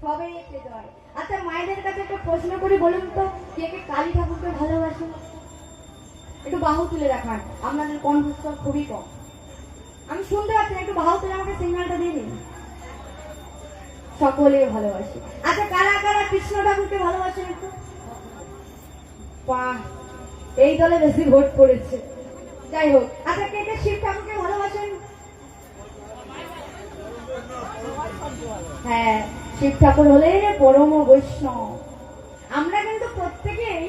সবাই এসে জয়। আচ্ছা মায়েদের কাছে একটা প্রশ্ন করি, বলুন তো কে কে কালী ঠাকুরকে ভালোবাসেন? একটু বাহু তুলে দেখান, আপনাদের কণ্ঠস্বর খুবই কম, আমি শুনতে পাচ্ছি না, একটু বাহু তুলে আমাকে সিগন্যালটা দিয়ে দিন। সকলে ভালোবাসে। আচ্ছা কারা কারা কৃষ্ণ ঠাকুরকে ভালোবাসেন একটু? বাহ, এই দলে বেশি ভোট পড়েছে। যাই হোক, আচ্ছা কে কে শিব ঠাকুরকে ভালোবাসেন? হ্যাঁ, শিব ঠাকুর হলে পরম বৈষ্ণব। আমরা কিন্তু প্রত্যেকেই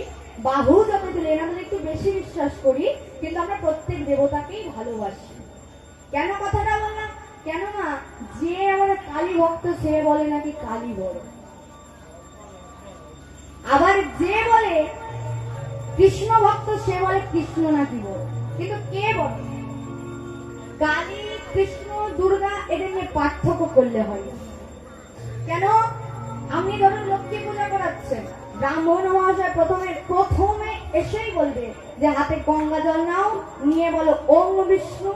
বাহু যত তুলে আমাদের একটু বেশি বিশ্বাস করি, কিন্তু আমরা প্রত্যেক দেবতাকেই ভালোবাসি। কেন কথাটা বললাম? কেননা যে আমাদের কালী ভক্ত সে বলে নাকি কালী বড়, আবার যে বলে কৃষ্ণ ভক্ত সে বলে কৃষ্ণ নাকি বড়। কিন্তু কে বলে? কালী, কৃষ্ণ, দুর্গা এদের নিয়ে পার্থক্য করলে হয়। কেন? আপনি ধরুন লক্ষ্মী পূজা করাচ্ছেন, ব্রাহ্মণ মহাশয় প্রথমে এসেই বলবে যে হাতে গঙ্গা জল নাও, নিয়ে বলো ওং বিষ্ণু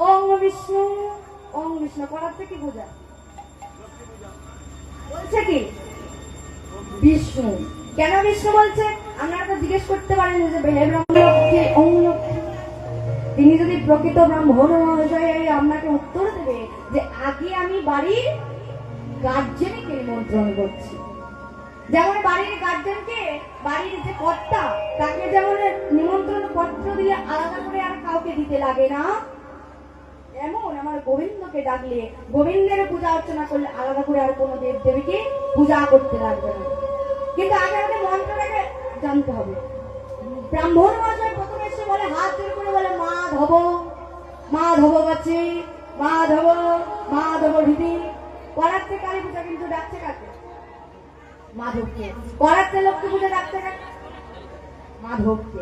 ওং বিষ্ণু ওং বিষ্ণু। করাচ্ছে কি পূজা? বলছে কি বিষ্ণু। কেন বিষ্ণু বলছে? আপনারা তো জিজ্ঞেস করতে পারেন যে হে ব্রাহ্মণ ওং লক্ষ্মী। তিনি যদি প্রকৃত ব্রাহ্মণ মহাশয় আপনাকে উত্তর দেবে যে আগে আমি বাড়ির গার্জেনকে নিমন্ত্রণ করছি। যেমন বাড়ির গার্জেনকে, বাড়ির যে কর্তা তাকে যেমন নিমন্ত্রণ পত্র দিয়ে আলাদা করে আর কাউকে দিতে লাগে না, এমন আমার গোবিন্দকে ডাকলে, গোবিন্দের পূজা অর্চনা করলে আলাদা করে আর কোনো দেব দেবীকে পূজা করতে লাগবে না। কিন্তু আগে আমাদের মন্ত্রটাকে জানতে হবে। ব্রাহ্মণ মহাশয় প্রথমে এসে বলে, হাত জোর করে বলে মাধব মাধব গাছে মাধব মাধব ভীতি। করাচ্ছে কালী পূজা, কিন্তু ডাকছে কাকে? মাধবকে। করাচ্ছে লক্ষ্মী পূজা, ডাকছে কাকে? মাধবকে।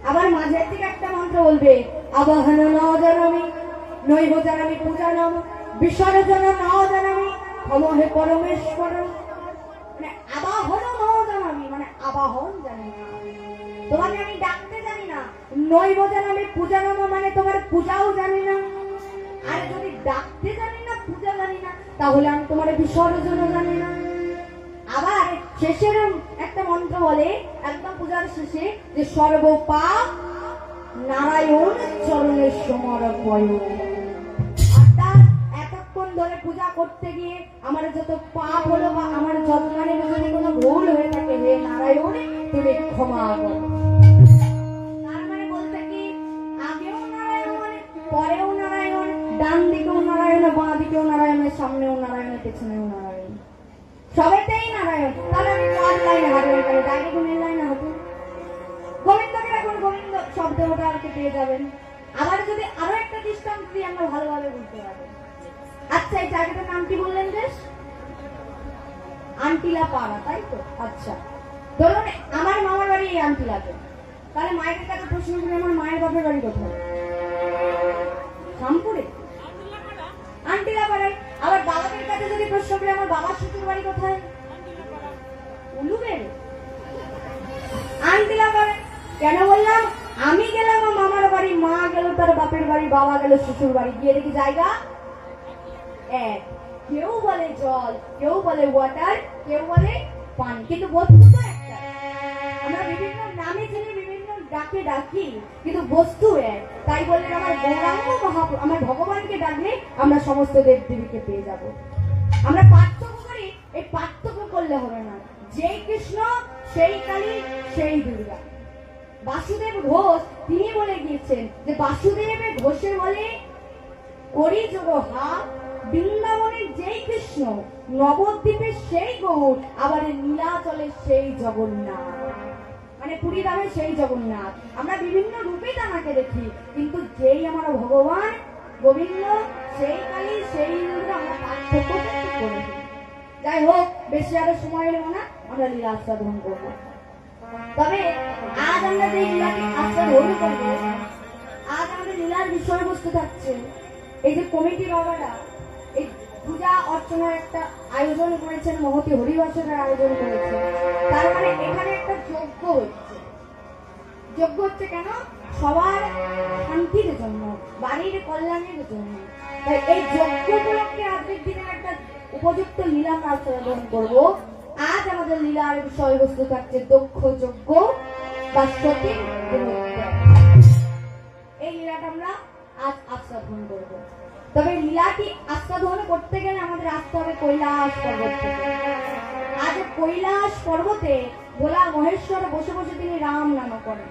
আবার মাঝের থেকে একটা মন্ত্র বলবে, আবাহন ন জানামি নৈব জানামি পূজা নাম বিসর্জন ন জানামি ক্ষমহে পরমেশ্বর। মানে আবাহন ন জানামি মানে আবাহন জানি না, তোমাকে আমি ডাকতে জানি না। নৈব জানামি পূজা নাম মানে তোমার পূজাও জানি না। আর যদি ডাকতে জানি না, পূজা জানি না, তাহলে আমি তোমার বিসর্জনও জানি না। আবার শেষের একটা মন্ত্র বলে একদম পূজার শেষে যে সর্বপাপ নারায়ণ চরণের সমর্পয়। অর্থাৎ এতক্ষণ ধরে পূজা করতে গিয়ে আমার যত পাপ হলো বা আমার যত্নের যদি কোনো ভুল হয়ে থাকে, হে নারায়ণ তুমি ক্ষমা করো। তার মানে বলতে কি আগেও নারায়ণ, পরেও নারায়ণ, ডান দিকেও নারায়ণ, বাঁ দিকেও নারায়ণ, সামনেও নারায়ণ, পেছনেও নারায়ণ, সবেতেই নারায়ণ। তাহলে আমি কার লাইনে হাঁটবেন? কেন ডাইরে গুণের লাইনে হাঁটুন। গোবিন্দকে রাখুন, গোবিন্দ শব্দ ওটা আর কি পেয়ে যাবেন। আবার যদি আরো একটা দৃষ্টান্ত দিয়ে আমরা ভালোভাবে বুঝতে পারবেন। আচ্ছা এই জায়গাটার নাম কি বললেন বেশ? আন্টিলা পাড়া, তাই তো? আচ্ছা ধরুন আমার মামার বাড়ি এই আন্টিলাতে, তাহলে মায়ের কাছে প্রশ্ন করি আমার মায়ের বাপের বাড়ি কোথায়? রামপুরে, আন্টিলা পাড়ায়। আবার বাবাদের কাছে যদি প্রশ্ন করি আমার বাবার শ্বশুর বাড়ি কোথায়? উলুবের, আন্টিলা পাড়ায়। কেন বললাম? আমি গেলাম মামার বাড়ি, মা গেল তার বাপের বাড়ি, বাবা গেল শ্বশুর বাড়ি, গিয়ে দেখি জায়গা এক। কেউ বলে জল, কেউ বলে ওয়াটার, কেউ বলে পানি, কিন্তু বস্তু তো একটা। আমরা বিভিন্ন নামে চিনি, বিভিন্ন ডাকে ডাকি, কিন্তু বস্তু এক। তাই বললেন আমার গৌরাঙ্গ মহাপ্রভু, আমার ভগবানকে ডাকলে আমরা সমস্ত দেব দেবীকে পেয়ে যাব। আমরা পার্থক্য করি, এই পার্থক্য করলে হবে না। যেই কৃষ্ণ সেই কালী সেই দুর্গা। বাসুদেব ঘোষ তিনি বলে গিয়েছেন যে বাসুদেব ঘোষের বলে করি যোগ হাত, বৃন্দাবনের যেই কৃষ্ণ, নবদ্বীপের সেই গৌর, আবার নীলাচলের সেই জগন্নাথ, মানে পুরী ধামের সেই জগন্নাথ। আমরা বিভিন্ন রূপে তাকে দেখি, কিন্তু যেই আমার ভগবান গোবিন্দ সেই কালী সেই দুর্গা, আমরা পার্থক্য করে দিই। যাই হোক, বেশি আরো সময় নেব না, আমরা লীলা আস্বাদন করবো। তবে আজ আমরা যে লীলাকে আস্বাদন করব, আজ আমাদের লীলার বিষয়বস্তু থাকছে এই যে কমিটি বাবারা এই পূজা অর্চনার একটা আয়োজন করেছেন, মহতি হরিবাসনের আয়োজন করেছেন। তার মানে এখানে একটা যজ্ঞ হচ্ছে। যজ্ঞ হচ্ছে কেন? সবার শান্তির জন্য, বাড়ির কল্যাণের জন্য। তাই এই যজ্ঞ উপলক্ষে আজকের দিনে উপযুক্ত লীলা আমরা আস্বাদন করব। আজ আমাদের লীলার বিষয়বস্তু থাকছে দক্ষ যজ্ঞ বা সতীর গুণোত্তর। এই লীলাটা আমরা আজ আস্বাদন করব। তবে লীলাটি আস্বাদন করতে গেলে আমাদের আসতে হবে কৈলাস পর্বত থেকে। আজ কৈলাস পর্বতে ভোলা মহেশ্বর বসে বসে তিনি রাম নাম করেন।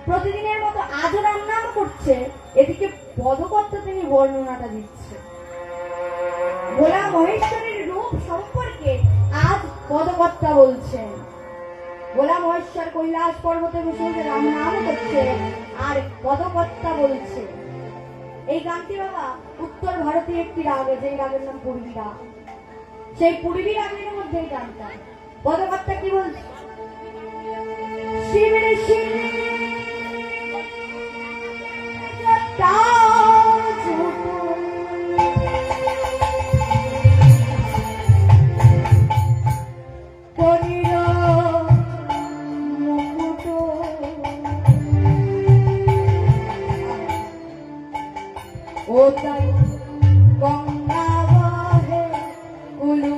প্রতিদিনের মতো আজও রাম নাম করছে, এদিকে পদকর্তা তিনি বর্ণনাটা দিচ্ছে। ভোলা মহেশ্বরের রূপ সম্পর্কে আজ পদকর্তা বলছেন। ভোলা মহেশ্বর কৈলাস পর্বতে বসে বসে রাম নাম করছে আর পদকর্তা বলছে। এই গানটি বাবা উত্তর ভারতীয় একটি রাগ, যে রাগের নাম পূর্বী রাগ। সেই পূর্বী রাগের মধ্যে এই গানটা। পদকর্তা কি বলছে? শিবের শিবে ও তাই গঙ্গা বহে কুলু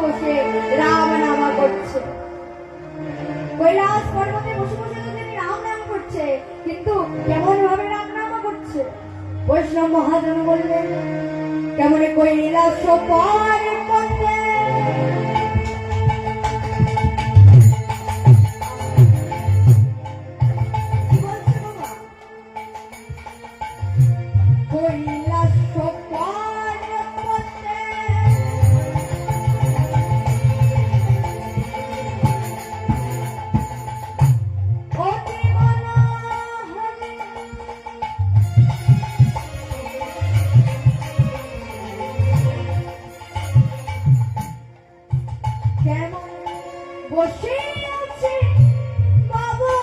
বসে বসে রাম নাম করছে। কৈলাস পর্বতে বসে বসে তো তিনি রাম নাম করছে, কিন্তু কেমন ভাবে রাম নাম করছে? বৈষ্ণব মহাজন বললেন, কেমন কৈলাস পর্বতে বসে আছে বাবা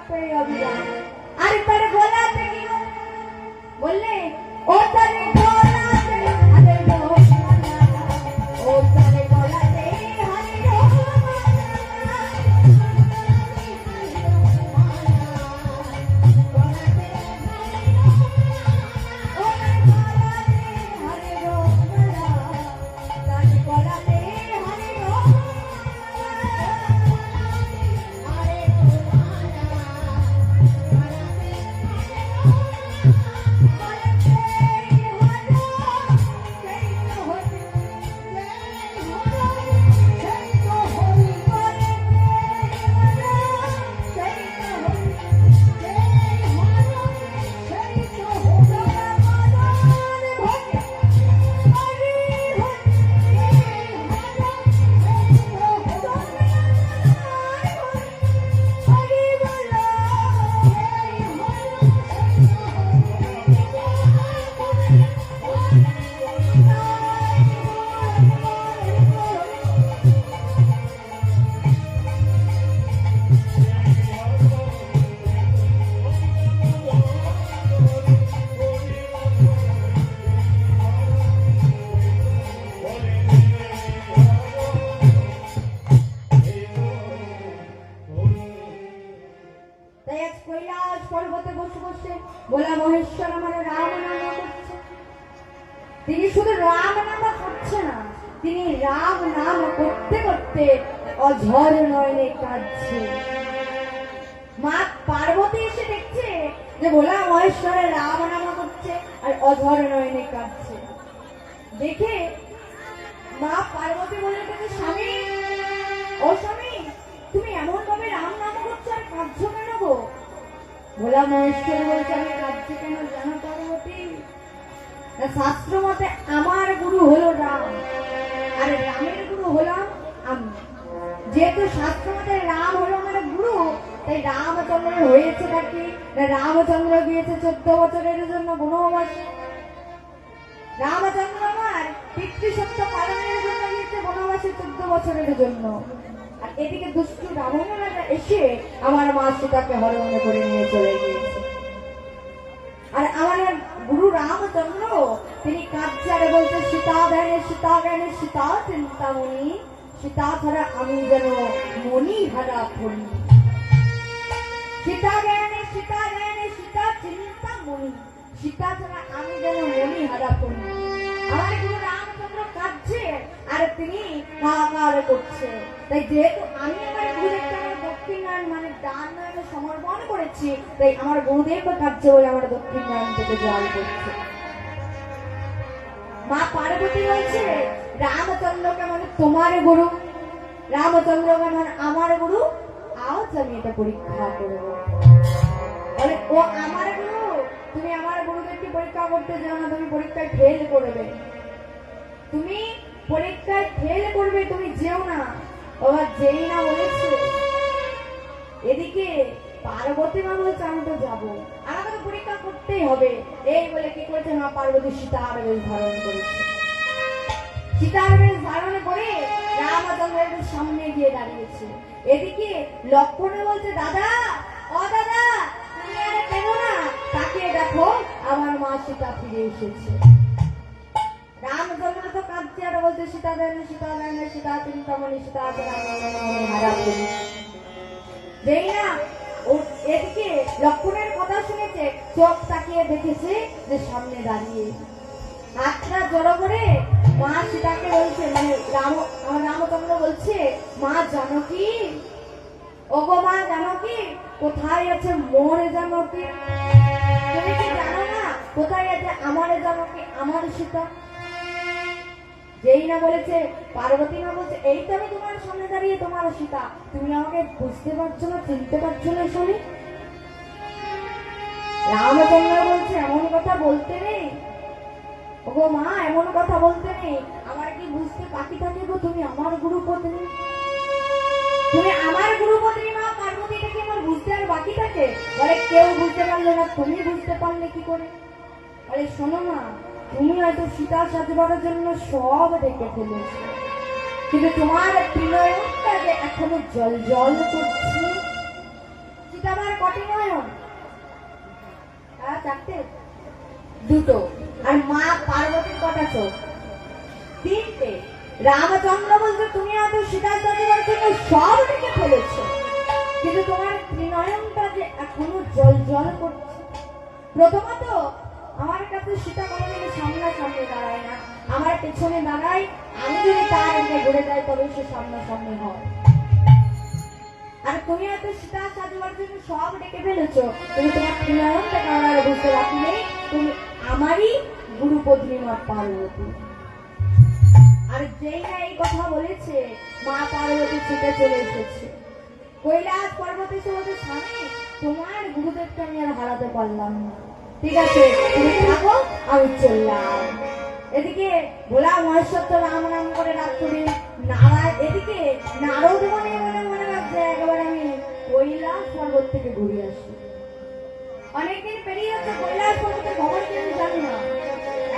ভোলা ভোলা আর তার গলাতে কি বললে, ও তার গলাতে আরে রোমালা, ও তার গলাতে আরে রোমালা, গলাতে ও তার গলাতে আরে রোমালা, তার গলাতে আরে রোমালা, আরে রোমালা। তাই আজ কৈলাস পর্বতে বসে বসে ভোলা মহেশ্বর আমার রাম নাম করছে। তিনি শুধু রাম নাম করছে না, তিনি রাম নাম করতে করতে অঝর নয়নে কাঁদছে। মা পার্বতী এসে দেখছে যে ভোলা মহেশ্বরের রাম নাম করছে আর অঝর নয়নে কাঁদছে। দেখে মা পার্বতী বলে গেছে, স্বামী, ও স্বামী, তুমি এমন ভাবে রাম নাম করছো আর কাঁদছো কেন গো? ভোলা মহেশ্বর বলছে, আমি কাঁদছি কেন জানো পার্বতী? শাস্ত্র মতে আমার গুরু হলো রাম আর রামের গুরু হলাম আমি। যেহেতু শাস্ত্র মতে রাম হলো আমার গুরু, তাই রামচন্দ্র হয়েছে নাকি রামচন্দ্র গিয়েছে 14 বছরের জন্য বনবাসে। রামচন্দ্র আমার পিতৃসত্য পালনের জন্য গিয়েছে বনবাসে 14 বছরের জন্য। আর এদিকে দুষ্টু রাবণরা এসে আমার মা সীতাকে হরণ করে নিয়ে চলে গিয়েছে। আর আমার গুরু রামচন্দ্র তিনি কাঁদছে আর বলছে, সীতা জ্ঞানে সীতা জ্ঞানে সীতা চিন্তামণি, সীতা ছাড়া আমি যেন মনি হারা ফণি। সীতা জ্ঞানে সীতা জ্ঞানে সীতা চিন্তামণি, সীতা ছাড়া আমি যেন মনি হারা ফণি। আমার গুরু রামচন্দ্র কাঁদছে আর তিনি হাহাকার করছে। তাই যেহেতু আমি আমার গুরুদেবকে আমার দক্ষিণ নয়ন মানে ডান নয়নে সমর্পণ করেছি, তাই আমার গুরুদেব কাঁদছে বলে আমার দক্ষিণ নয়ন থেকে জল করছে। মা পার্বতী বলছে, রামচন্দ্রকে মানে তোমার গুরু, রামচন্দ্রকে মানে আমার গুরু, আজ আমি এটা পরীক্ষা করবো। বলে, ও আমার গুরু, তুমি আমার গুরুদেরকে পরীক্ষা করতে যাও না, তুমি পরীক্ষায় ফেল করবে, তুমি পরীক্ষায় ফেল করবে, তুমি যেও না। বাবা যেই না বলেছে, এদিকে পার্বতী মা বলছে, আমি তো যাবো, আমাকে তো পরীক্ষা করতেই হবে। এই বলে কি করেছে, মা পার্বতী সীতার বেশ ধারণ করেছে। সীতার বেশ ধারণ করে রামচন্দ্রের সামনে গিয়ে দাঁড়িয়েছে। এদিকে লক্ষ্মণ বলছে, দাদা, ও দাদা, তুমি আরে কেন না, তাকিয়ে দেখো আমার মা সীতা ফিরে এসেছে। রামচন্দ্র তো কাঁদছে আর বলছে, সীতা দেন সীতা দেন সীতা চিন্তামণি, সীতা হারা ফণি। যেই না এদিকে লক্ষ্মণের কথা শুনেছে, চোখ তাকিয়ে দেখেছে যে সামনে দাঁড়িয়ে হাতটা জড়ো করে মা সীতাকে বলছে, মানে রামচন্দ্র বলছে, মা জানকী, ওগো মা জানকী, কোথায় আছে মোর জানকী? তুমি কি জানো না কোথায় আছে আমার জানকী, আমার সীতা? যেই না বলেছে, পার্বতী মা বলছে, এই তো আমি তোমার সামনে দাঁড়িয়ে, তোমার সীতা, তুমি আমাকে বুঝতে পারছো না, চিনতে পারছো না স্বামী? রামচন্দ্র বলছে, এমন কথা বলতে নেই ওগো মা, এমন কথা বলতে নেই। আমার কি বুঝতে বাকি থাকে গো? তুমি আমার গুরু পত্নী, তুমি আমার গুরু পত্নী মা পার্বতী, থেকে আমার বুঝতে আর বাকি থাকে? বলে, কেউ বুঝতে পারলো না, তুমি বুঝতে পারলে কি করে? বলে, শোনো না, তুমি হয়তো সীতা সাজবার জন্য সব দেখে ফেলেছো, কিন্তু তোমার ত্রিনয়নটা যে এখনো জল জল করছে। সীতা আমার কটি নয়ন? চারটে, দুটো। আর মা পার্বতীর কটা চোখ? তিনটে। রামচন্দ্র বলছে, তুমি হয়তো সীতা সাজবার জন্য সব দেখে ফেলেছো, কিন্তু তোমার ত্রিনয়নটা যে এখনো জল জল করছে। প্রথমত আমার কাছে সীতা কোনোদিন সামনাসামনি দাঁড়ায় না, আমার পেছনে দাঁড়ায়, আমি যদি তার দিকে ঘুরে যাই তবে সে সামনাসামনি হয়। আর তুমি হয়তো সীতা সাজবার জন্য সব ডেকে ফেলেছো, কিন্তু তোমার ত্রিনয়নটা কারণ বুঝতে বাকি নেই, তুমি আমারই গুরু পত্নী মা পার্বতী। আর যেই না এই কথা বলেছে, মা পার্বতী ছুটে চলে এসেছে কৈলাস পর্বতে। এসে বলছে, স্বামী, তোমার গুরুদেবকে আমি আর হারাতে পারলাম না, ঠিক আছে তুমি থাকো, আমি চললাম। এদিকে ভোলা মহেশ্বর তো রাম নাম করে রাত করি নারায়। এদিকে নারদ মনে মনে মনে ভাবছে, একবার আমি কৈলাস পর্বত থেকে ঘুরে আসি। অনেকদিন পেরিয়ে যাচ্ছে, কৈলাস পর্বতের খবর কি আমি জানি না,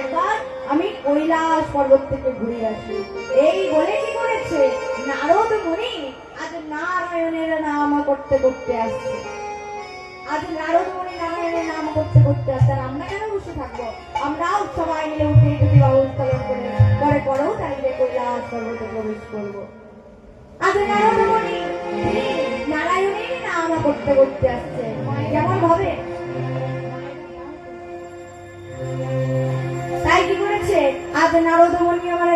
একবার আমি কৈলাস পর্বত থেকে ঘুরে আসি। এই বলে কি করেছে, নারদ মুনি আজ নারায়ণের নাম করতে করতে আসছে। আজ নারদ মুনি নারায়ণের নাম করতে করতে আসছে। আর আমরা কেন বসে থাকবো? আমরাও সবাই মিলে উঠে যদি বাউস্থলন করে পরে পরেও তাইলে কৈলাস পর্বতে প্রবেশ করবো। আজ নারদ মুনি নারায়ণের নাম করতে করতে আসছে। কেমন ভাবে? তাই কি করেছে? আজ নারদ মুনি আমার